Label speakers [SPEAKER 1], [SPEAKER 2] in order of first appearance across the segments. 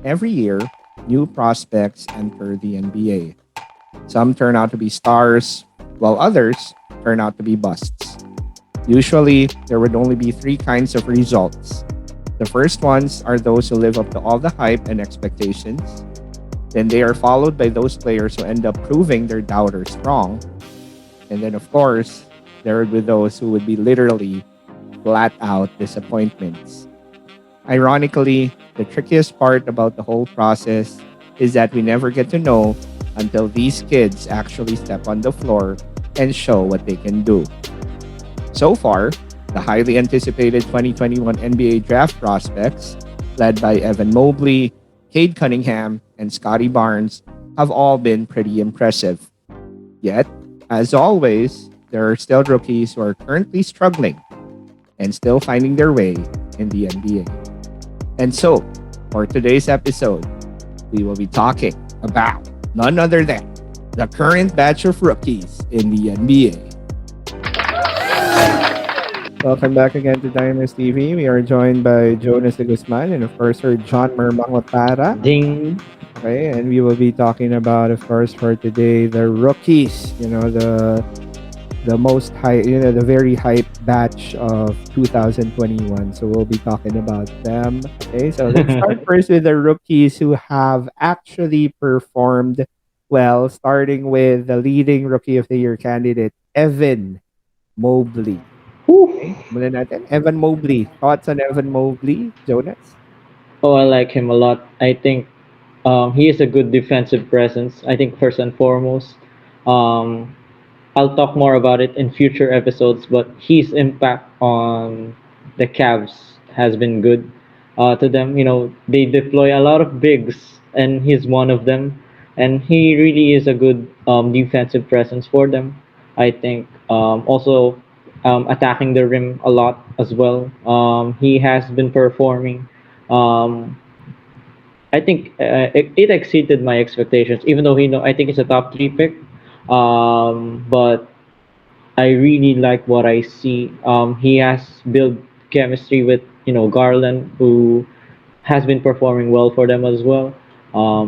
[SPEAKER 1] Every year, new prospects enter the NBA. Some turn out to be stars, while others turn out to be busts. Usually, there would only be three kinds of results. The first ones are those who live up to all the hype and expectations. Then they are followed by those players who end up proving their doubters wrong. And then, of course, there would be those who would be literally flat out disappointments. Ironically, the trickiest part about the whole process is that we never get to know until these kids actually step on the floor and show what they can do. So far, the highly anticipated 2021 NBA draft prospects, led by Evan Mobley, Cade Cunningham, and Scotty Barnes, have all been pretty impressive. Yet, as always, there are still rookies who are currently struggling and still finding their way in the NBA. And so, for today's episode, we will be talking about none other than the current batch of rookies in the NBA. Welcome back again to Diners TV. We are joined by Jonas Guzman and, of course, our John Mangotara.
[SPEAKER 2] Ding.
[SPEAKER 1] Okay, and we will be talking about, of course, for today, the rookies. The most high, the very hype batch of 2021. So we'll be talking about them. Okay, so let's start first with the rookies who have actually performed well, starting with the leading Rookie of the Year candidate, Evan Mobley. Okay, muna natin. Evan Mobley. Thoughts on Evan Mobley, Jonas?
[SPEAKER 2] Oh, I like him a lot. I think he is a good defensive presence. I think first and foremost, um, I'll talk more about it in future episodes. But his impact on the Cavs has been good to them. They deploy a lot of bigs, and he's one of them. And he really is a good defensive presence for them. I think also attacking the rim a lot as well. He has been performing. Um, I think it exceeded my expectations. Even though I think it's a top three pick. But I really like what I see. He has built chemistry with Garland, who has been performing well for them as well.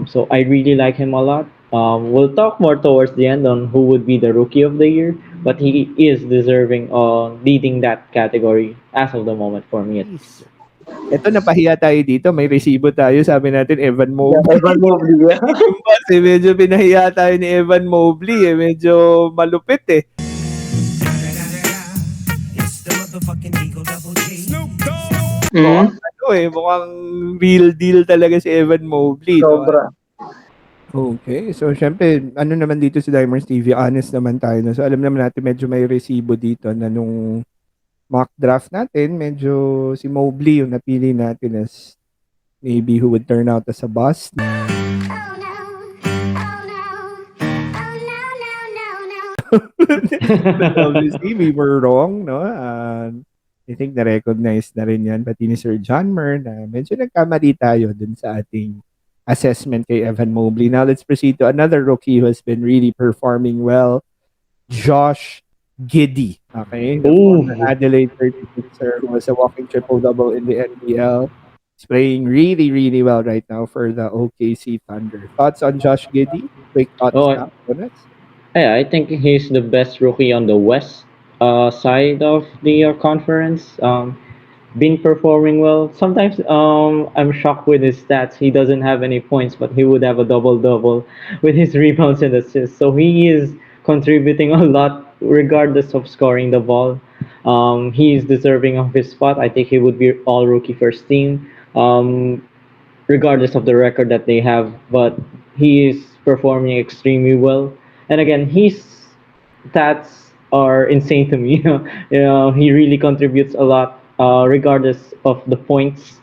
[SPEAKER 2] So I really like him a lot. We'll talk more towards the end on who would be the rookie of the year, but he is deserving of leading that category as of the moment for me at least.
[SPEAKER 1] Ito, napahiya tayo dito. May resibo tayo. Sabi natin, Evan
[SPEAKER 3] Yeah,
[SPEAKER 1] Mobley.
[SPEAKER 3] Evan Mobley. Yeah.
[SPEAKER 1] Kasi medyo pinahiya tayo ni Evan Mobley. Medyo malupit eh.
[SPEAKER 3] Mhm.
[SPEAKER 1] Mukhang real deal talaga si Evan Mobley. No?
[SPEAKER 3] Sobra.
[SPEAKER 1] Okay. So, syempre, ano naman dito si Dimers TV, honest naman tayo. No? So, alam naman natin medyo may resibo dito na nung mock draft natin, medyo si Mobley yung napili natin as maybe who would turn out as a bust. But obviously, we were wrong, no? I think na-recognize na rin yan, pati ni Sir John Mer, na medyo nagkamali tayo dun sa ating assessment kay Evan Mobley. Now, let's proceed to another rookie who has been really performing well, Josh Giddy. Okay? The former Adelaide 36er who was a walking triple-double in the NBL. He's playing really, really well right now for the OKC Thunder. Thoughts on Josh Giddy? Quick thoughts
[SPEAKER 2] Oh,
[SPEAKER 1] now, Jonas?
[SPEAKER 2] Yeah, I think he's the best rookie on the West side of the conference. Been performing well. Sometimes I'm shocked with his stats. He doesn't have any points, but he would have a double double with his rebounds and assists. So he is contributing a lot, regardless of scoring the ball. He is deserving of his spot. I think he would be all rookie first team, regardless of the record that they have. But he is performing extremely well. And again, his stats are insane to me. He really contributes a lot, regardless of the points.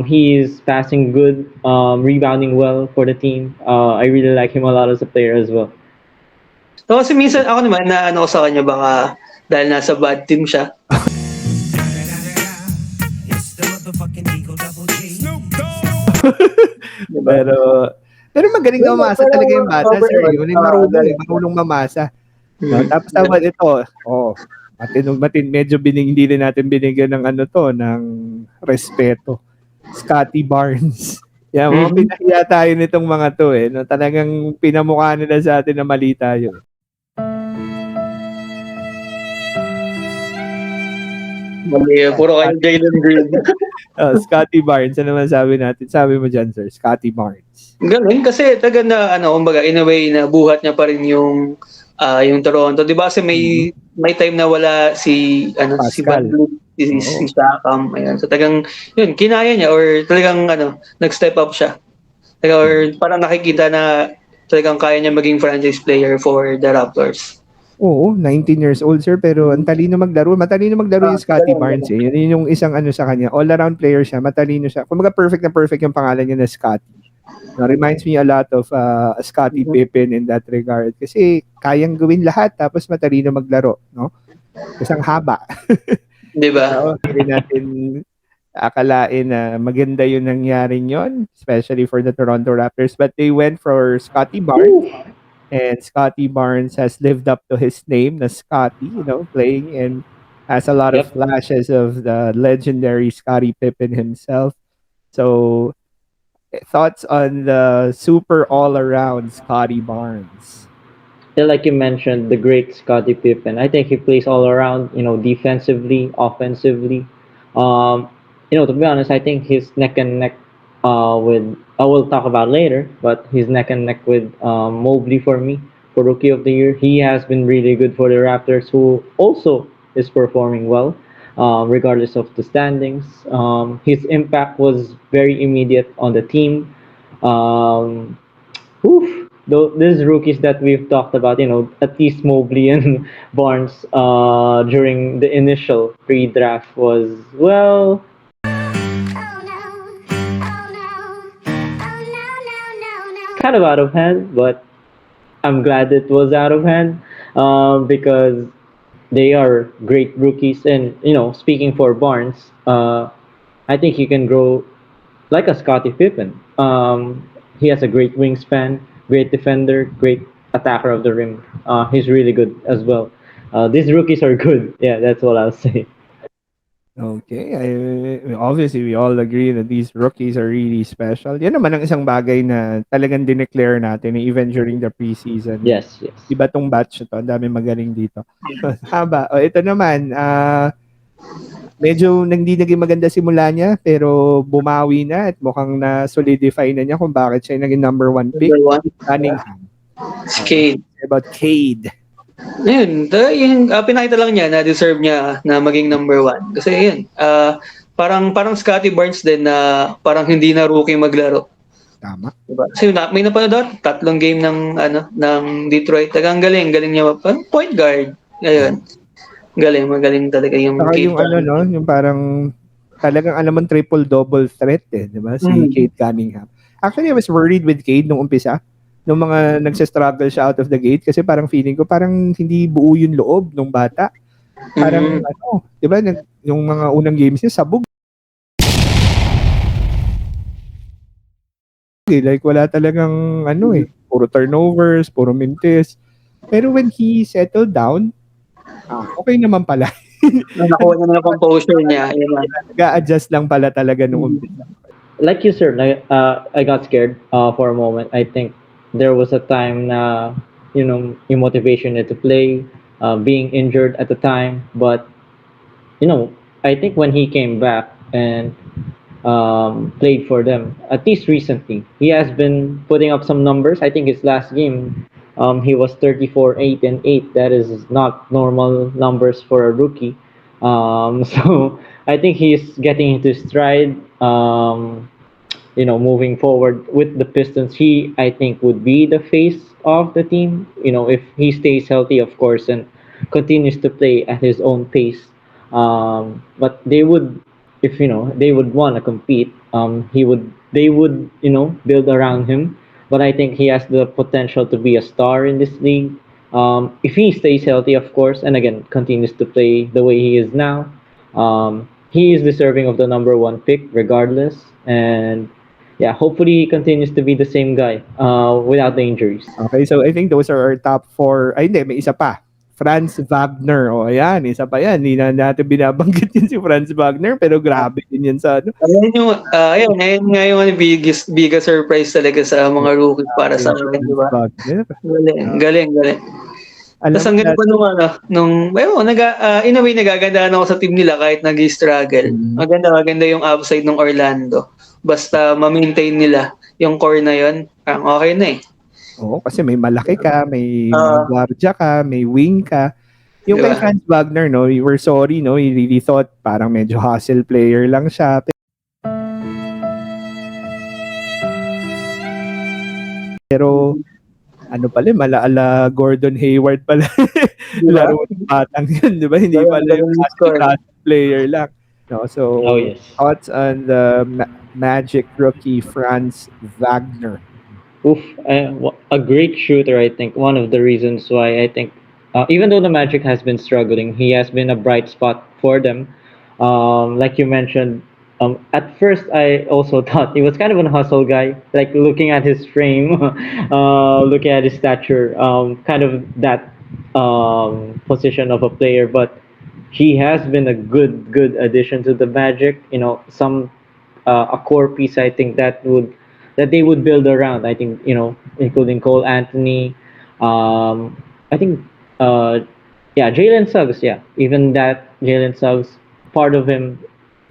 [SPEAKER 2] He is passing good, rebounding well for the team. I really like him a lot as a player as well.
[SPEAKER 3] So, kasi minsan ako naman na ano ko sa kanya baka dahil nasa bad team siya.
[SPEAKER 1] Pero magaling na mamasa talaga yung bata, sir. Yun yung marunong mamasa. Tapos ito, medyo hindi rin natin binigyan ng ng respeto. Scotty Barnes. Yeah, mga
[SPEAKER 3] Mhm.
[SPEAKER 1] pinahiya tayo nitong mga to eh. No? Talagang pinamukha nila sa atin na mali tayo.
[SPEAKER 3] Mali, puro kayo Jalen Green.
[SPEAKER 1] Scotty Barnes, ano naman sabi natin? Sabi mo dyan, sir, Scotty Barnes.
[SPEAKER 3] Galing kasi taga na kumbaga in a way na buhat niya pa rin yung Toronto. 'Di ba kasi
[SPEAKER 1] Mhm.
[SPEAKER 3] may time na wala si Van
[SPEAKER 1] Pascal.
[SPEAKER 3] Vliet, si
[SPEAKER 1] Oo.
[SPEAKER 3] Siakam, ayan. So tagang yun kinaya niya or talagang nag-step up siya. Or parang nakikita na talagang kaya niya maging franchise player for the Raptors.
[SPEAKER 1] Oo, 19 years old, sir, pero ang talino maglaro. Matalino maglaro yung Scotty
[SPEAKER 3] Galing,
[SPEAKER 1] Barnes
[SPEAKER 3] galing.
[SPEAKER 1] eh. Yun yung isang ano sa kanya. All-around player siya. Matalino siya. Kumbaga perfect na perfect yung pangalan niya na Scotty. No, reminds me a lot of Scottie
[SPEAKER 3] Mhm.
[SPEAKER 1] Pippen in that regard. Kasi kayang gawin lahat tapos matalino maglaro. No? Kasi ang haba.
[SPEAKER 3] 'Di ba?
[SPEAKER 1] No? Hindi natin akalain na maganda yung nangyaring yon, especially for the Toronto Raptors. But they went for Scotty Barnes. And Scotty Barnes has lived up to his name, na Scotty, playing and has a lot of
[SPEAKER 2] Yep.
[SPEAKER 1] flashes of the legendary Scottie Pippen himself. So, thoughts on the super all-around Scotty Barnes?
[SPEAKER 2] Yeah, like you mentioned, the great Scottie Pippen. I think he plays all around, defensively, offensively. Um, to be honest, I think he's neck and neck with. I will talk about later, but he's neck and neck with Mobley for me for Rookie of the Year. He has been really good for the Raptors, who also is performing well, regardless of the standings. His impact was very immediate on the team. Um, these rookies that we've talked about, at least Mobley and Barnes during the initial pre-draft was, well, kind of out of hand, but I'm glad it was out of hand because they are great rookies. And, speaking for Barnes, I think he can grow like a Scottie Pippen. He has a great wingspan, great defender, great attacker of the rim. He's really good as well. These rookies are good. Yeah, that's what I'll say.
[SPEAKER 1] Okay, obviously we all agree that these rookies are really special. Yan naman ang isang bagay na talagang dineclare natin even during the preseason.
[SPEAKER 2] Yes, yes.
[SPEAKER 1] Iba tong batch na to, ang dami magaling dito. Haba. O, ito naman, medyo hindi naging maganda simula niya pero bumawi na at mukhang na-solidify na niya kung bakit siya yung naging number one pick.
[SPEAKER 3] Number one,
[SPEAKER 1] Cunningham.
[SPEAKER 3] si
[SPEAKER 1] Oh,
[SPEAKER 3] Cade.
[SPEAKER 1] about Cade.
[SPEAKER 3] Ayun, pinakita lang niya na deserve niya na maging number one. Kasi yun, parang Scotty Barnes din na parang hindi na rookie maglaro.
[SPEAKER 1] Tama.
[SPEAKER 3] Diba? Kasi may napanood doon, 3 game ng Detroit. Tagang galing niya. Parang point guard. Ayun. Magaling talaga yung
[SPEAKER 1] Saka
[SPEAKER 3] Cade
[SPEAKER 1] yung ano, no,
[SPEAKER 3] Cunningham.
[SPEAKER 1] yung parang talagang alam mo triple-double threat eh, di ba? Si
[SPEAKER 3] Mm.
[SPEAKER 1] Cade Cunningham. Actually, I was worried with Cade nung umpisa. Nung mga nagsistruggle siya out of the gate kasi parang feeling ko parang hindi buo yung loob nung bata. Parang
[SPEAKER 3] Mm.
[SPEAKER 1] di ba, yung mga unang games niya, sabog. Like wala talagang puro turnovers, puro mintis. Pero when he settled down, okay naman pala.
[SPEAKER 3] Nakuha niya na yung composure niya. Ayun lang.
[SPEAKER 1] Nag-a-adjust lang pala talaga nung umpisa.
[SPEAKER 2] Like you, sir, I got scared for a moment. I think there was a time na, yung motivation niya to play, being injured at the time. But, I think when he came back and played for them, at least recently. He has been putting up some numbers. I think his last game, he was 34, 8, and 8. That is not normal numbers for a rookie. So I think he's getting into stride. Moving forward with the Pistons, he, I think, would be the face of the team. If he stays healthy, of course, and continues to play at his own pace. But they would, if they would want to compete, they would, build around him. But I think he has the potential to be a star in this league. If he stays healthy, of course, and again continues to play the way he is now, he is deserving of the number one pick regardless. And yeah, hopefully he continues to be the same guy without the injuries.
[SPEAKER 1] Okay, so I think those are our top four. Ay, hindi, may isa pa. Franz Wagner. O ayan, isa pa yan. Hindi na natin binabanggit yun si Franz Wagner, pero grabe din yan sa ano.
[SPEAKER 3] Ayun nga yung biggest surprise talaga sa mga rookies para sa akin, di
[SPEAKER 1] Franz
[SPEAKER 3] ba?
[SPEAKER 1] Wagner.
[SPEAKER 3] Galing.
[SPEAKER 1] Alam
[SPEAKER 3] Tapos
[SPEAKER 1] mo
[SPEAKER 3] ang ganda
[SPEAKER 1] that,
[SPEAKER 3] pa in a way, nagagandaan ako sa team nila kahit nag-struggle. Maganda yung upside ng Orlando. Basta ma-maintain nila yung core na yon, parang okay na eh.
[SPEAKER 1] oo, kasi may malaki ka, may mga
[SPEAKER 3] Ah,
[SPEAKER 1] gwardiya ka, may wing ka. Yung
[SPEAKER 3] di
[SPEAKER 1] kay
[SPEAKER 3] ba?
[SPEAKER 1] Franz Wagner, no, we were sorry, no, we really thought parang medyo hustle player lang siya. Pero ano pala, malaala Gordon Hayward pala.
[SPEAKER 3] Di ba?
[SPEAKER 1] Laro ng batang yun, di ba? Hindi pala yung
[SPEAKER 3] Galing score.
[SPEAKER 1] hustle player lang. No, so,
[SPEAKER 2] Oh yes.
[SPEAKER 1] thoughts on the Magic rookie Franz Wagner?
[SPEAKER 2] Oof, a great shooter. I think one of the reasons why I think, even though the Magic has been struggling, he has been a bright spot for them. Like you mentioned, at first I also thought he was kind of a hustle guy. Like looking at his frame, looking at his stature, kind of that position of a player. But he has been a good addition to the Magic. Some a core piece I think that they would build around. I think including Cole Anthony. I think uh, yeah, Jaylen Suggs. Yeah, even that Jaylen Suggs, part of him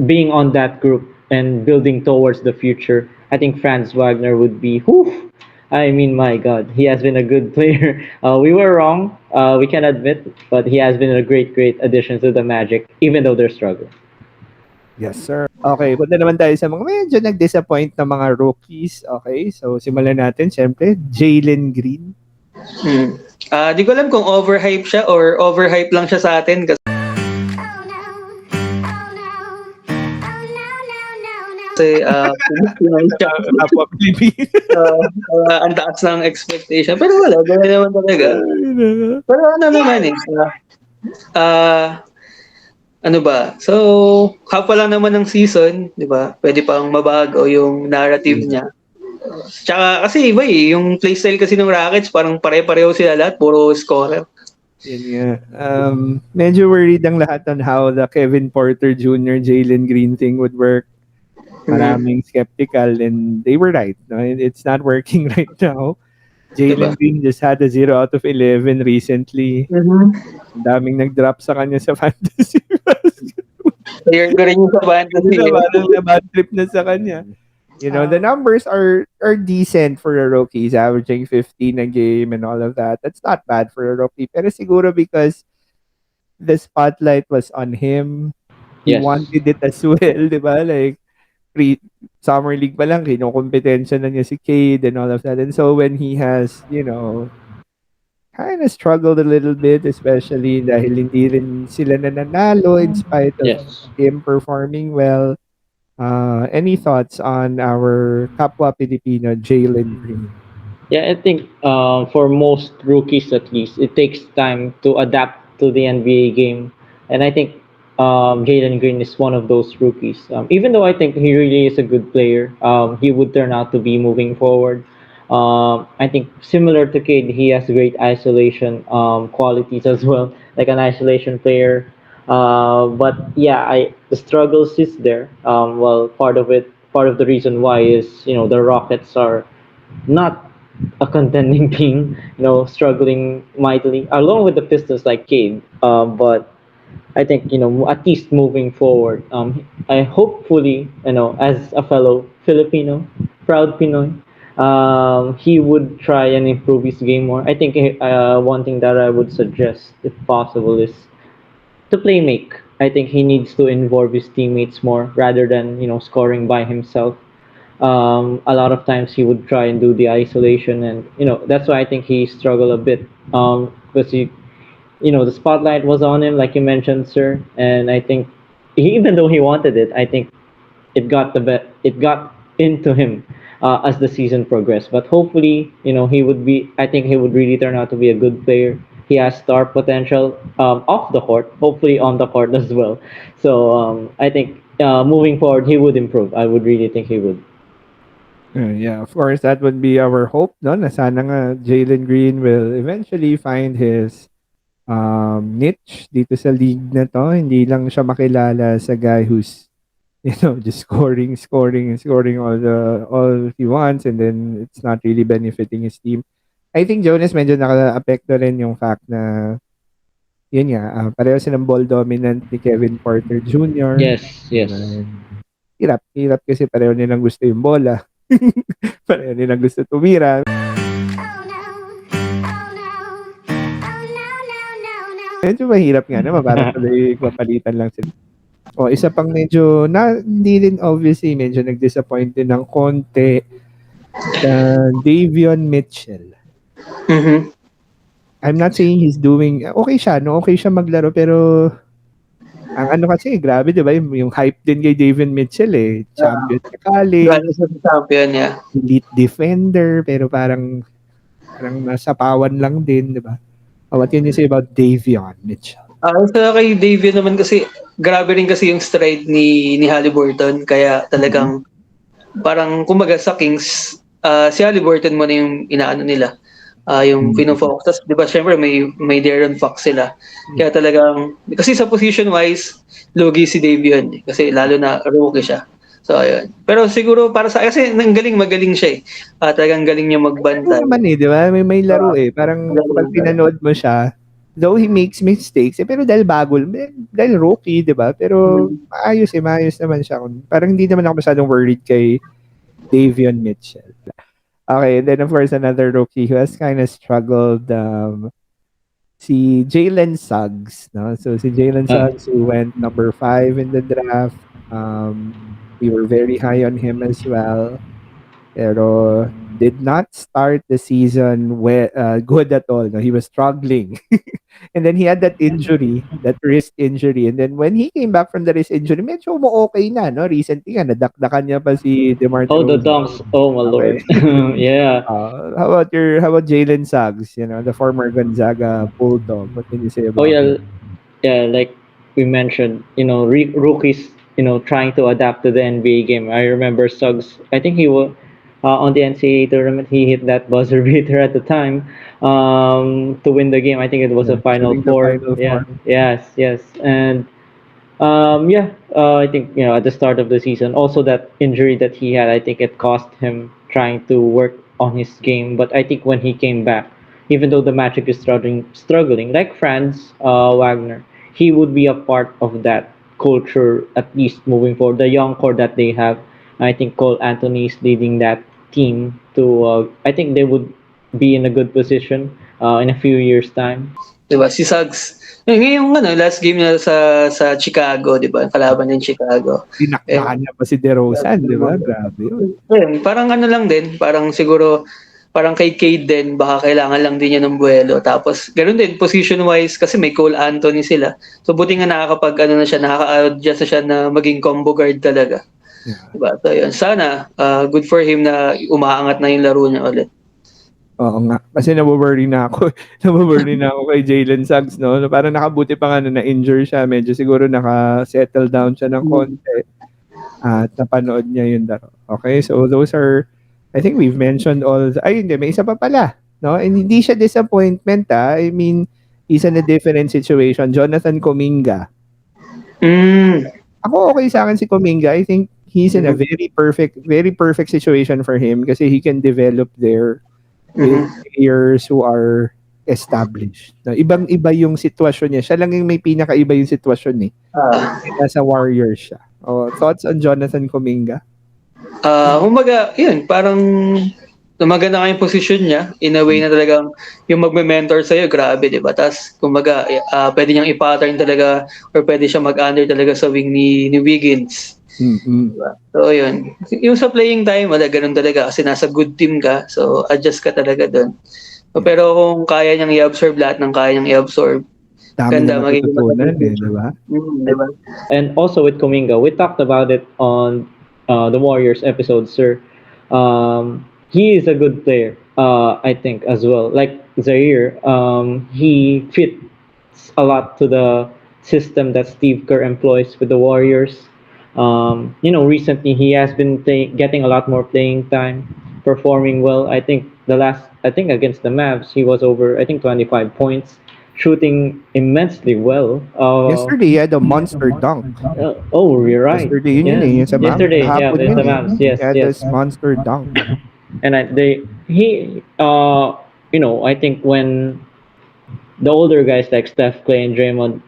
[SPEAKER 2] being on that group and building towards the future. I think Franz Wagner would be. Whew, I mean, my God, he has been a good player. We were wrong. We can admit, but he has been a great addition to the Magic, even though they're struggling.
[SPEAKER 1] Yes, sir. Okay, punta naman tayo sa mga medyo nag-disappoint na mga rookies. Okay, so simulan natin. Siyempre, Jalen Green.
[SPEAKER 3] Di ko alam kung overhype siya or overhype lang siya sa atin kasi Pinoy siya.
[SPEAKER 1] Kapwa Pilipino.
[SPEAKER 3] Ang taas ng expectation. Pero wala, gano'n naman talaga. Pero ano naman eh. Ano ba? So, half pa lang naman ng season, di ba? Pwede pang mabago yung narrative niya. Tsaka kasi iba eh, yung playstyle kasi ng Rockets, parang pare-pareho sila lahat, puro scorer.
[SPEAKER 1] Yun nga. Medyo worried ang lahat on how the Kevin Porter Jr. Jalen Green thing would work. Maraming skeptical and they were right. No? It's not working right now. Jalen
[SPEAKER 3] Diba?
[SPEAKER 1] Green just had a 0 out of 11 recently. Ang daming nag-drop sa kanya sa fantasy.
[SPEAKER 3] Player ko rin yung sa fantasy.
[SPEAKER 1] Parang na bad trip na sa kanya. You know, the numbers are decent for a rookie. He's averaging 15 a game and all of that. That's not bad for a rookie. Pero siguro because the spotlight was on him. He
[SPEAKER 2] Yes.
[SPEAKER 1] wanted it as well, di ba? Like, summer league pa lang, kinukompetensya na niya si Cade and all of that. And so when he has, kind of struggled a little bit, especially dahil hindi rin sila nananalo in spite of
[SPEAKER 2] Yes.
[SPEAKER 1] him performing well. Any thoughts on our kapwa Pilipino, Jalen Green?
[SPEAKER 2] Yeah, I think for most rookies at least, it takes time to adapt to the NBA game, and I think Jalen Green is one of those rookies. Even though I think he really is a good player, he would turn out to be moving forward. I think similar to Cade, he has great isolation qualities as well, like an isolation player. But yeah, the struggles is there. Well, part of the reason why is the Rockets are not a contending team, struggling mightily, along with the Pistons like Cade. But I think at least moving forward, I hopefully as a fellow Filipino, proud Pinoy, he would try and improve his game more. I think one thing that I would suggest, if possible, is to play make. I think he needs to involve his teammates more rather than scoring by himself. A lot of times he would try and do the isolation, and that's why I think he struggled a bit because the spotlight was on him, like you mentioned, sir. And I think even though he wanted it, I think it got into him as the season progressed. But hopefully, he would be. I think he would really turn out to be a good player. He has star potential off the court, hopefully on the court as well. So I think moving forward, he would improve. I would really think he would.
[SPEAKER 1] Yeah, of course, that would be our hope, no? Na sana nga Jalen Green will eventually find his niche dito sa league na 'to. Hindi lang siya makilala sa guy who's, just scoring all he wants, and then it's not really benefiting his team. I think Jonas medyo nakaapekto rin yung fact na yun nga, pareho silang ball dominant ni Kevin Porter Jr.
[SPEAKER 2] Yes, yes.
[SPEAKER 1] Hirap kasi pareho nilang gusto yung bola. Pareho nilang gusto tumira. Medyo mahirap nga naman, parang tuloy papalitan lang sila. Isa pang medyo, hindi rin obviously, medyo nag-disappoint din ng konti, Davion Mitchell.
[SPEAKER 3] Mhm.
[SPEAKER 1] I'm not saying he's doing, okay siya, no? Okay siya maglaro, pero ang ano kasi, grabe, di ba? Yung hype din kay Davion Mitchell champion sa college,
[SPEAKER 3] Gano'n sa champion niya.
[SPEAKER 1] elite defender, pero parang nasapawan lang din, di ba? What can you say about Davion Mitchell?
[SPEAKER 3] Sa kay Davion naman kasi, grabe rin kasi yung stride ni Haliburton. Kaya talagang, parang kumbaga sa Kings, si Haliburton mo na yung inaano nila. Yung pinofocus. Tapos, di ba, syempre may De'Aaron Fox sila. Kaya talagang, kasi sa position-wise, lugi si Davion. Kasi lalo na rookie siya. So, ayun. Pero siguro para sa kasi magaling siya talagang galing niya magbantay.
[SPEAKER 1] Naman di ba? May laro Parang kapag pinanood mo siya, though he makes mistakes, pero dahil dahil rookie, di ba? Pero maayos naman siya. Parang hindi naman ako masyadong worried kay Davion Mitchell. Okay, and then of course another rookie who has kind of struggled, si Jaylen Suggs, no? So si Jaylen Suggs who went number 5 in the draft. We were very high on him as well. Pero did not start the season good at all. No, he was struggling. And then he had that injury, that wrist injury. And then when he came back from the wrist injury, medyo okay na, no? Recently nga, nadakdakan niya pa si DeMar DeRozan.
[SPEAKER 2] The dunks. Oh my lord. Yeah.
[SPEAKER 1] How about Jaylen Suggs, the former Gonzaga Bulldog? What can you say about him?
[SPEAKER 2] Yeah, like we mentioned, rookies, trying to adapt to the NBA game. I remember Suggs. I think he was on the NCAA tournament. He hit that buzzer beater at the time to win the game. I think it was a Final Four. Yeah. Yes. And I think at the start of the season, also that injury that he had, I think it cost him trying to work on his game. But I think when he came back, even though the Magic is struggling, like Franz, Wagner, he would be a part of that culture at least moving forward. The young core that they have, I think Cole Anthony is leading that team to. I think they would be in a good position in a few years' time.
[SPEAKER 3] Diba? Si Suggs. Ngayong last game niya sa Chicago, di ba? Kalaban niya Chicago.
[SPEAKER 1] Dinakdakan niya pa si DeRozan, di ba? Grabe yun.
[SPEAKER 3] Parang lang din. Parang siguro, parang kay Cade din, baka kailangan lang din niya ng buwelo. Tapos, ganoon din, position-wise, kasi may Cole Anthony sila. So, buti nga nakaka-adjust na siya na maging combo guard talaga. Yeah. Diba? So, yun. Sana, good for him na umaangat na yung laro niya ulit.
[SPEAKER 1] Oo nga. Kasi nabuworry na ako. Nabuworry na ako kay Jaylen Suggs, no? Parang nakabuti pa nga na-injure siya. Medyo siguro naka-settle down siya ng konti. At napanood niya yung laro. Okay, so those are, I think we've mentioned all, hindi, may isa pa pala. No? And hindi siya disappointment, I mean, he's in a different situation. Jonathan Kominga. Ako okay sa akin si Kominga. I think he's in a very perfect situation for him kasi he can develop there with players who are established. Ibang-iba yung sitwasyon niya. Siya lang yung may pinakaiba yung sitwasyon Nasa Warriors siya. Thoughts on Jonathan Kominga?
[SPEAKER 3] Kumbaga, yun, parang maganda nga yung position niya. In a way na talagang yung magme-mentor sa'yo, grabe, di ba? Tapos, kumbaga, pwede niyang i-pattern talaga or pwede siya mag-under talaga sa wing ni Wiggins. Diba? So, yun. Yung sa playing time, ganun talaga kasi nasa good team ka. So, adjust ka talaga doon. So, pero kung kaya niyang i-absorb lahat ng kaya niyang i-absorb,
[SPEAKER 1] ganda magtutunan diba?
[SPEAKER 3] Diba?
[SPEAKER 2] And also with Kominga, we talked about it on the Warriors episode, sir. He is a good player, I think, as well. Like Zaire, he fits a lot to the system that Steve Kerr employs with the Warriors. Recently he has been getting a lot more playing time, performing well. I think against the Mavs he was over 25 points, shooting immensely well.
[SPEAKER 1] Yesterday, he had a monster dunk.
[SPEAKER 2] Oh, you're right.
[SPEAKER 1] Yesterday yun
[SPEAKER 2] Yes.
[SPEAKER 1] eh. Yung sa
[SPEAKER 2] Yesterday, yeah,
[SPEAKER 1] kahapon
[SPEAKER 2] with
[SPEAKER 1] yun
[SPEAKER 2] the
[SPEAKER 1] eh.
[SPEAKER 2] Mavs.
[SPEAKER 1] He
[SPEAKER 2] Yes,
[SPEAKER 1] had
[SPEAKER 2] yes.
[SPEAKER 1] this monster dunk.
[SPEAKER 2] And I think when the older guys like Steph, Clay, and Draymond,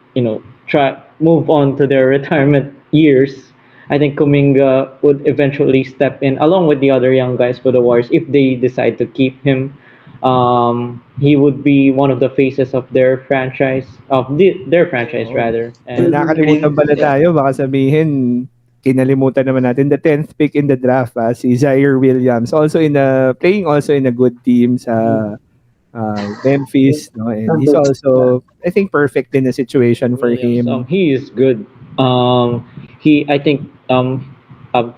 [SPEAKER 2] try move on to their retirement years, I think Kuminga would eventually step in along with the other young guys for the Warriors if they decide to keep him. He would be one of the faces of their franchise
[SPEAKER 1] Oo.
[SPEAKER 2] rather,
[SPEAKER 1] Eh,
[SPEAKER 2] and
[SPEAKER 1] nakakalimutan pala
[SPEAKER 3] Yeah.
[SPEAKER 1] tayo. Baka sabihin, kinalimutan naman natin the 10th pick in the draft, si Zaire Williams. Playing also in a good team sa Memphis. No? And he's also, I think, perfect in the situation for
[SPEAKER 2] Williams,
[SPEAKER 1] him.
[SPEAKER 2] he is good. I think,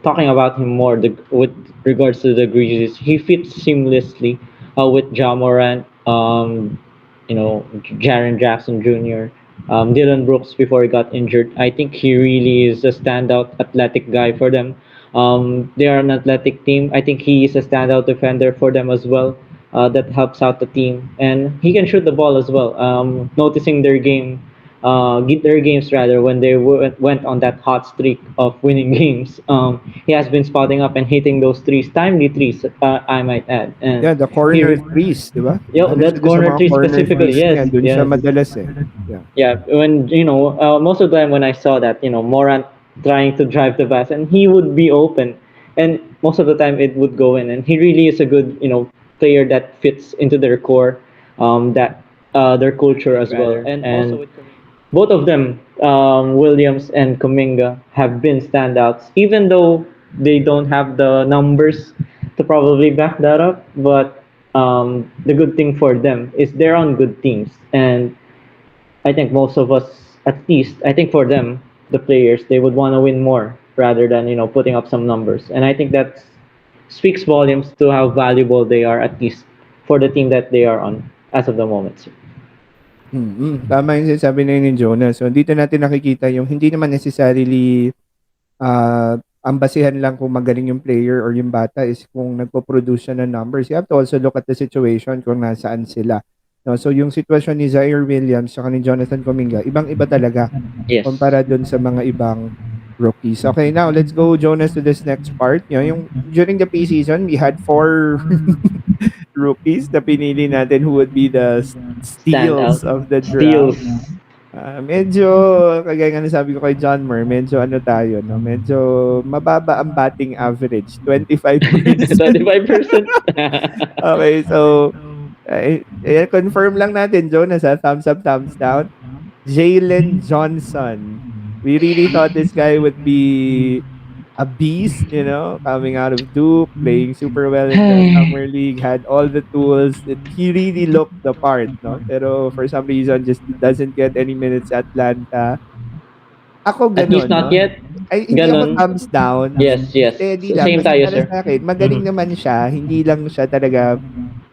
[SPEAKER 2] talking about him more with regards to the Grizzlies, he fits seamlessly with Ja Morant, Jaren Jackson Jr., Dylan Brooks before he got injured. I think he really is a standout athletic guy for them. They are an athletic team. I think he is a standout defender for them as well. That helps out the team, and he can shoot the ball as well. Noticing their games rather when they went on that hot streak of winning games. He has been spotting up and hitting those timely threes. I might add, and
[SPEAKER 1] Yeah, the
[SPEAKER 2] he,
[SPEAKER 1] corner threes, di ba? Ano siya
[SPEAKER 2] that
[SPEAKER 1] doon sa
[SPEAKER 2] corner
[SPEAKER 1] mga
[SPEAKER 2] three
[SPEAKER 1] corner
[SPEAKER 2] specifically,
[SPEAKER 1] threes niya?
[SPEAKER 2] yes,
[SPEAKER 1] Doon siya
[SPEAKER 2] yes.
[SPEAKER 1] madalas eh. Yeah.
[SPEAKER 2] Yeah, when most of the time when I saw that, Morant trying to drive the pass and he would be open, and most of the time it would go in, and he really is a good player that fits into their core, that their culture as well, and both of them, Williams and Kominga, have been standouts, even though they don't have the numbers to probably back that up. But the good thing for them is they're on good teams, and I think most of us, at least, I think for them, the players, they would want to win more rather than putting up some numbers, and I think that speaks volumes to how valuable they are, at least for the team that they are on as of the moment.
[SPEAKER 1] Tama yung sinasabi na yun ni Jonas. So, dito natin nakikita yung hindi naman necessarily ang basihan lang kung magaling yung player or yung bata is kung nagpo-produce siya ng numbers. You have to also look at the situation kung nasaan sila. No, so yung sitwasyon ni Zaire Williams at ni Jonathan Kuminga, ibang-iba talaga
[SPEAKER 2] Yes.
[SPEAKER 1] kumpara dun sa mga ibang rookies. Okay, now let's go, Jonas, to this next part. Yung during the preseason, we had 4 rookies na pinili natin who would be the steals of the draft.
[SPEAKER 2] Steals.
[SPEAKER 1] Medyo, kagaya nga nasabi ko kay John Moore, medyo ano tayo, no? Medyo mababa ang batting average, 25%.
[SPEAKER 2] 25%.
[SPEAKER 1] Okay, so, confirm lang natin, Jonas, thumbs up, thumbs down. Jalen Johnson. We really thought this guy would be a beast, coming out of Duke, playing super well in the summer league, had all the tools. He really looked the part, no? Pero for some reason, just doesn't get any minutes at Atlanta. Ako
[SPEAKER 2] At least
[SPEAKER 1] ganun,
[SPEAKER 2] not
[SPEAKER 1] no?
[SPEAKER 2] yet.
[SPEAKER 1] Ay, hindi ako
[SPEAKER 2] Ganon.
[SPEAKER 1] thumbs down.
[SPEAKER 2] Yes, yes.
[SPEAKER 1] Steady lang.
[SPEAKER 2] Same
[SPEAKER 1] Kasi
[SPEAKER 2] tayo,
[SPEAKER 1] para
[SPEAKER 2] sir.
[SPEAKER 1] sa akin, magaling naman siya. Hindi lang siya talaga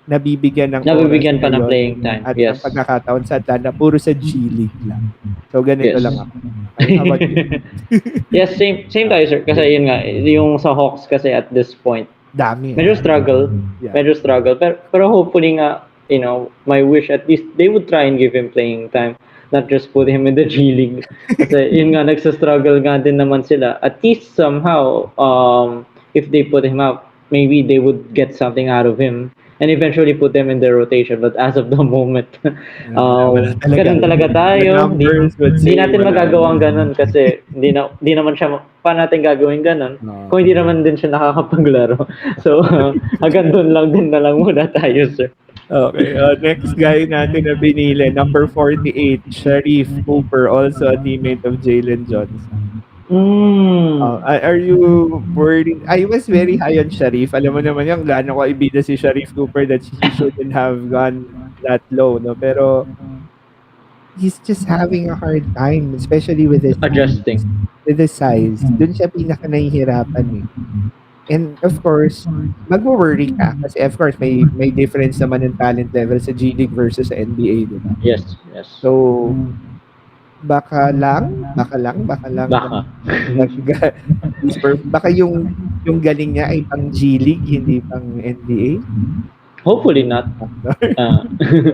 [SPEAKER 1] nabibigyan ng oras
[SPEAKER 2] Nabibigyan pa ng
[SPEAKER 1] ngayon
[SPEAKER 2] playing time.
[SPEAKER 1] at ng
[SPEAKER 2] Yes.
[SPEAKER 1] pagkakataon sa Atlanta. Puro sa G League lang. So, ganito
[SPEAKER 2] Yes.
[SPEAKER 1] lang ako. Ay, how about you?
[SPEAKER 2] Yes, same tayo, sir. Kasi yun nga, yung sa Hawks kasi at this point,
[SPEAKER 1] Dami.
[SPEAKER 2] medyo struggle.
[SPEAKER 1] Yeah.
[SPEAKER 2] Medyo struggle. Pero hopefully nga, my wish at least they would try and give him playing time. Not just put him in the G League. Kasi yun nga, nagsa-struggle nga din naman sila. At least somehow, if they put him out, maybe they would get something out of him and eventually put them in their rotation. But as of the moment,
[SPEAKER 1] wala talaga.
[SPEAKER 2] ganun talaga tayo.
[SPEAKER 1] The numbers would say
[SPEAKER 2] Di natin
[SPEAKER 1] wala.
[SPEAKER 2] magagawang ganun kasi di naman siya, paano natin gagawin ganun?
[SPEAKER 1] No.
[SPEAKER 2] Kung hindi naman din siya nakakapaglaro. So, hanggang doon lang din na lang muna tayo, sir.
[SPEAKER 1] Okay, next guy natin na pinili, number 48, Sharif Cooper, also a teammate of Jalen Johnson. Are you worried? I was very high on Sharif. Alam mo naman yung gaano ko ibida si Sharif Cooper that he shouldn't have gone that low, no? Pero he's just having a hard time, especially with his
[SPEAKER 2] Adjusting.
[SPEAKER 1] with his size. Doon siya pinaka nahihirapan eh. And of course, magwo-worry ka kasi of course may difference naman ng talent level sa G League versus sa NBA, di ba?
[SPEAKER 2] Yes, yes.
[SPEAKER 1] So baka lang baka yung galing niya ay pang G League, hindi pang NBA.
[SPEAKER 2] Hopefully not. Uh,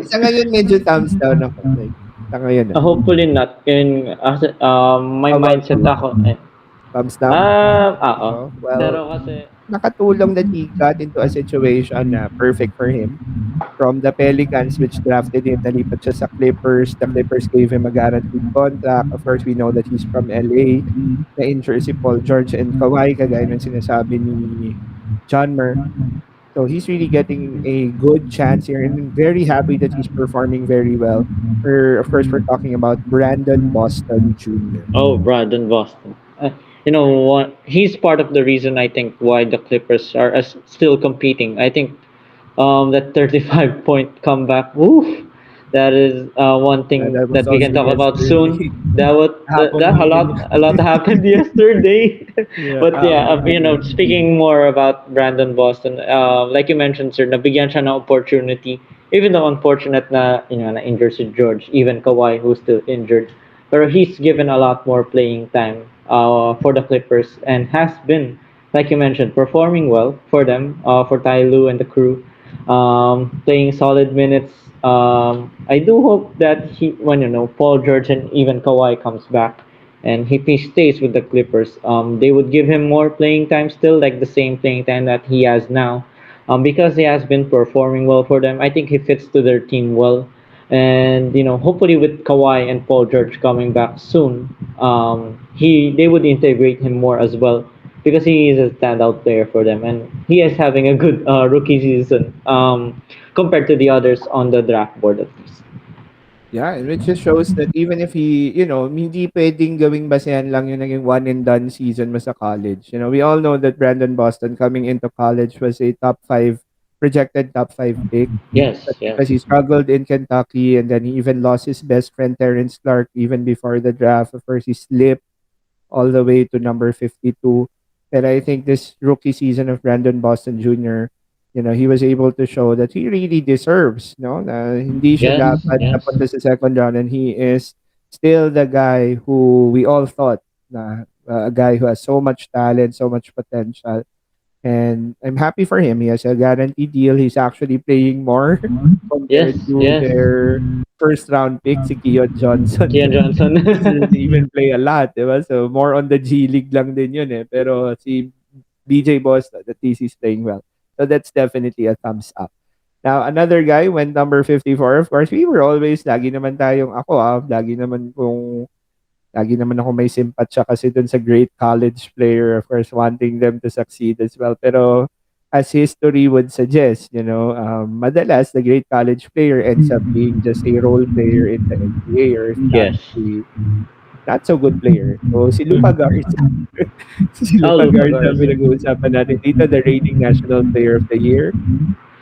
[SPEAKER 1] Sa ngayon, medyo thumbs down ako. Like, sa ngayon,
[SPEAKER 2] hopefully not. My
[SPEAKER 1] How about
[SPEAKER 2] mindset
[SPEAKER 1] you?
[SPEAKER 2] ako.
[SPEAKER 1] Thumbs down?
[SPEAKER 2] Oo.
[SPEAKER 1] Well,
[SPEAKER 2] Pero kasi,
[SPEAKER 1] nakatulong that he got into a situation na perfect for him. From the Pelicans, which drafted him, nalipat siya sa Clippers. The Clippers gave him a guaranteed contract. Of course, we know that he's from LA. Na-injure si Paul George and Kawhi, kagaya ng sinasabi ni John Mer. So he's really getting a good chance here, and I'm very happy that he's performing very well. Of course, we're talking about Brandon Boston Jr.
[SPEAKER 2] Brandon Boston. You know what? He's part of the reason I think why the Clippers are still competing. I think that 35-point comeback. Woof, that is one thing
[SPEAKER 1] That was
[SPEAKER 2] that we can
[SPEAKER 1] also
[SPEAKER 2] talk about
[SPEAKER 1] yesterday.
[SPEAKER 2] soon. That
[SPEAKER 1] Hapon din.
[SPEAKER 2] a lot happened yesterday.
[SPEAKER 1] Yeah,
[SPEAKER 2] But yeah,
[SPEAKER 1] hapon din.
[SPEAKER 2] speaking more about Brandon Boston, like you mentioned, sir, nabigyan siya ng opportunity. Even though unfortunate na na injured si George, even Kawhi who's still injured, but he's given a lot more playing time for the Clippers and has been, like you mentioned, performing well for them, for Ty Lue and the crew, playing solid minutes. I do hope that when Paul George and even Kawhi comes back, and if he stays with the Clippers, they would give him more playing time still, like the same playing time that he has now, because he has been performing well for them. I think he fits to their team well, and hopefully with Kawhi and Paul George coming back soon, they would integrate him more as well because he is a standout player for them, and he is having a good rookie season compared to the others on the draft board at least.
[SPEAKER 1] Yeah, and it just shows that even if hindi pwedeng gawing basehan lang yung naging one and done season mo sa college. We all know that Brandon Boston coming into college was a projected top 5 pick.
[SPEAKER 2] Yes,
[SPEAKER 1] But
[SPEAKER 2] yes,
[SPEAKER 1] because he struggled in Kentucky and then he even lost his best friend Terrence Clark even before the draft. Of course, he slipped all the way to number 52. And I think this rookie season of Brandon Boston Jr., he was able to show that he really deserves, no? Na hindi siya
[SPEAKER 2] yes,
[SPEAKER 1] dapat
[SPEAKER 2] yes,
[SPEAKER 1] napunta sa second round, and he is still the guy who we all thought na a guy who has so much talent, so much potential. And I'm happy for him. He has a guaranteed deal. He's actually playing more
[SPEAKER 2] yes,
[SPEAKER 1] compared to
[SPEAKER 2] yes.
[SPEAKER 1] their first round pick, si Keon Johnson.
[SPEAKER 2] Kian Johnson.
[SPEAKER 1] He doesn't even play a lot, diba? So more on the G League lang din yun eh. Pero si BJ Boston, the TC is playing well. So that's definitely a thumbs up. Now, another guy went number 54. Of course, we were always, lagi naman ako may simpatsya kasi dun sa great college player, of course, wanting them to succeed as well. Pero as history would suggest, madalas the great college player ends up being just a role player in the NBA, or if not,
[SPEAKER 2] Yes.
[SPEAKER 1] not so good player. So si Luka Garza, si Luka
[SPEAKER 2] Luka
[SPEAKER 1] Garza,
[SPEAKER 2] Garza.
[SPEAKER 1] pinag-uusapan natin dito, the reigning National Player of the Year,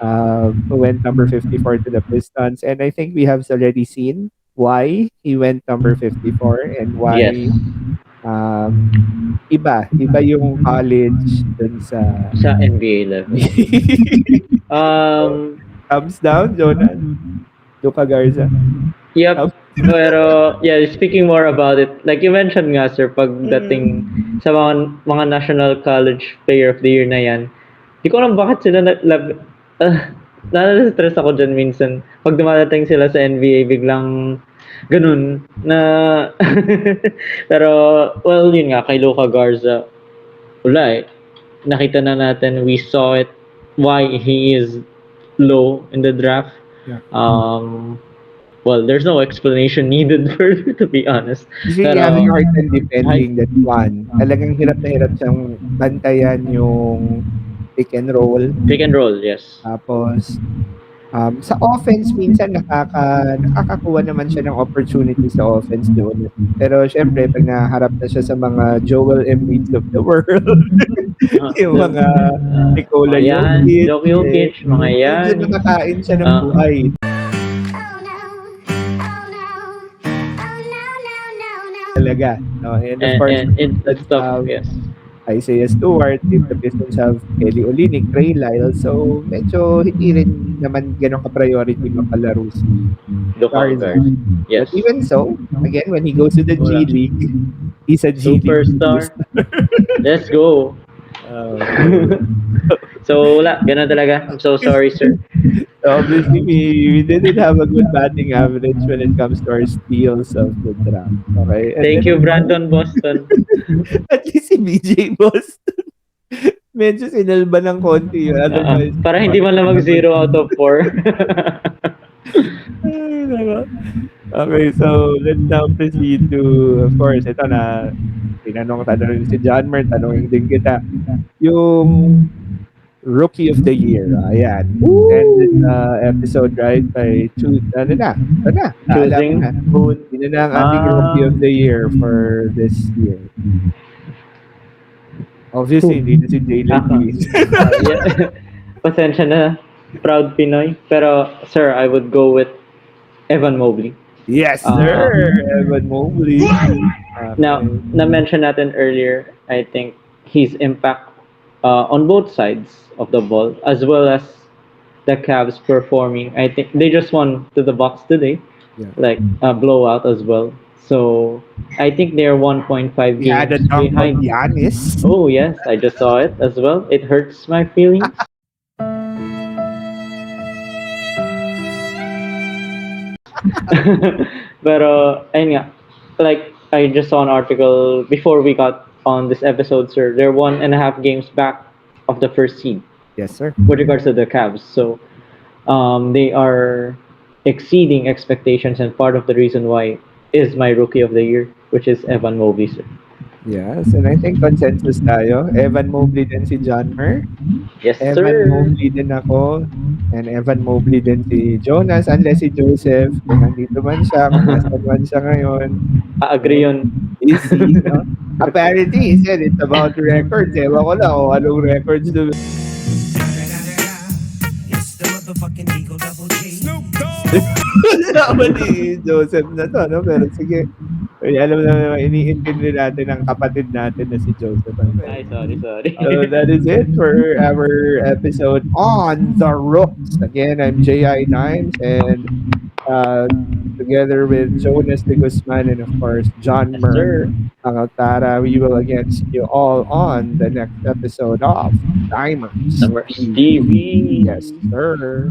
[SPEAKER 1] who went number 54 to the Pistons. And I think we have already seen why he went number 54 and
[SPEAKER 2] Yes.
[SPEAKER 1] why iba yung college dun sa
[SPEAKER 2] Sa NBA level.
[SPEAKER 1] So, thumbs down, Jonas. Luka Garza.
[SPEAKER 2] Yep. Pero, yeah, speaking more about it, like you mentioned nga, sir, pagdating sa mga National College Player of the Year na yan, di ko alam bakit sila nstress ako dyan minsan. Pag dumadating sila sa NBA, biglang ganun na pero well yun nga kay Luka Garza wala eh. Nakita na natin, we saw it why he is low in the draft.
[SPEAKER 1] Yeah.
[SPEAKER 2] Well, there's no explanation needed for to be honest.
[SPEAKER 1] He's really having a hard time defending that one. Talagang hirap na hirap siyang bantayan yung pick and roll.
[SPEAKER 2] Pick and roll, yes.
[SPEAKER 1] Tapos, sa offense, minsan nakakakuha naman siya ng opportunity sa offense doon. Pero syempre, pag naharap na siya sa mga Joel Embiid of the world, yung mga Nikola
[SPEAKER 2] Jokic, mga yan.
[SPEAKER 1] Medyo nakakain siya ng buhay. Talaga. No? And of course,
[SPEAKER 2] it's tough, yes.
[SPEAKER 1] Isaiah Stewart, if the Pistons have Kelly Olynyk, Trey Lyles, so medyo hindi rin naman ganun ka-priority mapalaro si Garza.
[SPEAKER 2] Yes.
[SPEAKER 1] But even so, again, when he goes to the G League, he's a G
[SPEAKER 2] Superstar.
[SPEAKER 1] League
[SPEAKER 2] Let's go.
[SPEAKER 1] Okay.
[SPEAKER 2] So wala, ganun talaga. I'm so sorry, sir.
[SPEAKER 1] Obviously, we didn't have a good batting average when it comes to our steals of the draft. Okay? And
[SPEAKER 2] Thank
[SPEAKER 1] then,
[SPEAKER 2] you,
[SPEAKER 1] of course,
[SPEAKER 2] Brandon Boston.
[SPEAKER 1] at least si BJ Boss, medyo sinalba ng konti yun. Otherwise,
[SPEAKER 2] Para hindi man lang mag 0 out of 4.
[SPEAKER 1] ay, nako. Okay, so let's now proceed to, of course, ito na, tanongin si John Mer, tanongin din kita. Yung Rookie of the Year. Ayan. And this episode, right, by ano na? Ito na. Alam
[SPEAKER 2] Choosing
[SPEAKER 1] na.
[SPEAKER 2] who.
[SPEAKER 1] Sino na ang ating Rookie of the Year for this year? Obviously, hindi na si Jalen
[SPEAKER 2] Ako.
[SPEAKER 1] Green.
[SPEAKER 2] Yeah. Pasensya na, proud Pinoy. Pero, sir, I would go with Evan Mobley.
[SPEAKER 1] Yes, sir! Evan Mobley.
[SPEAKER 2] Now, na-mention natin earlier, I think his impact on both sides of the ball, as well as the Cavs performing. I think they just won to the Bucks today,
[SPEAKER 1] Yeah.
[SPEAKER 2] like a blowout as well. So I think they're 1.5
[SPEAKER 1] We had a
[SPEAKER 2] games
[SPEAKER 1] dunk
[SPEAKER 2] behind.
[SPEAKER 1] on Giannis.
[SPEAKER 2] Oh yes, I just saw it as well. It hurts my feelings. Pero ayun nga, like I just saw an article before we got on this episode, sir. They're 1.5 games back of the first seed
[SPEAKER 1] Yes, sir.
[SPEAKER 2] with regards to the Cavs. So they are exceeding expectations, and part of the reason why is my rookie of the year, which is Evan Mobley, sir.
[SPEAKER 1] Yes, and I think consensus tayo. Evan Mobley din si John Mer.
[SPEAKER 2] Yes,
[SPEAKER 1] Evan
[SPEAKER 2] sir.
[SPEAKER 1] Mobley din ako. And Evan Mobley din si Jonas. Unless si Joseph, kung nandito man siya, kung nasan man siya ngayon.
[SPEAKER 2] Agree yun.
[SPEAKER 1] Easy, no? Apparently, he said it's about records. Ewan ko lang kung anong records doon.
[SPEAKER 4] It's the motherfucking Eagle Double G.
[SPEAKER 1] Naman ni Joseph na to, no? Pero sige. Ay, alam na iniintindi natin ang kapatid natin na si Joseph.
[SPEAKER 2] Ay, sorry.
[SPEAKER 1] So that is it for our episode on The Rooks. Again, I'm J.I. Nimes, and together with Jonas de Guzman and of course John
[SPEAKER 2] Yes,
[SPEAKER 1] Mer
[SPEAKER 2] sir.
[SPEAKER 1] Mangotara, we will again see you all on the next episode of Diamonds
[SPEAKER 2] Number TV.
[SPEAKER 1] Yes, sir.